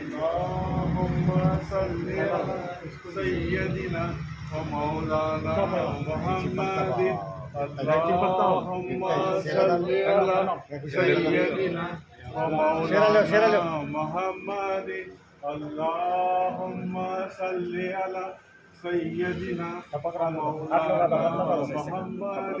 اللهم صل على سيدنا ومولانا محمد اللهم صل على سيدنا ومولانا محمد اللهم صل على سيدنا ومولانا محمد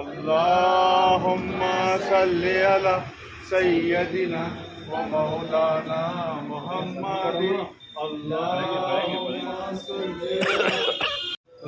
اللهم صل على سيدنا ومولانا محمد اللهم صل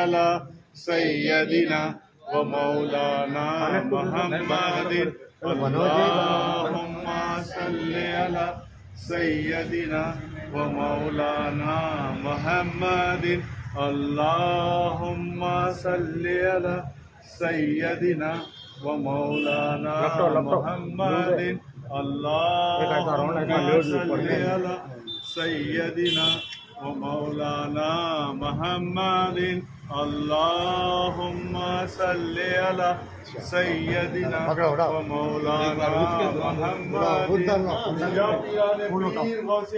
على سيدنا ومولانا محمد اللهم صل على سيدنا ومولانا محمد اللهم صل على سيدنا ومولانا محمد اللهم صل على سيدنا ومولانا محمد اللهم صل على سيدنا ومولانا محمد يا پیر غوث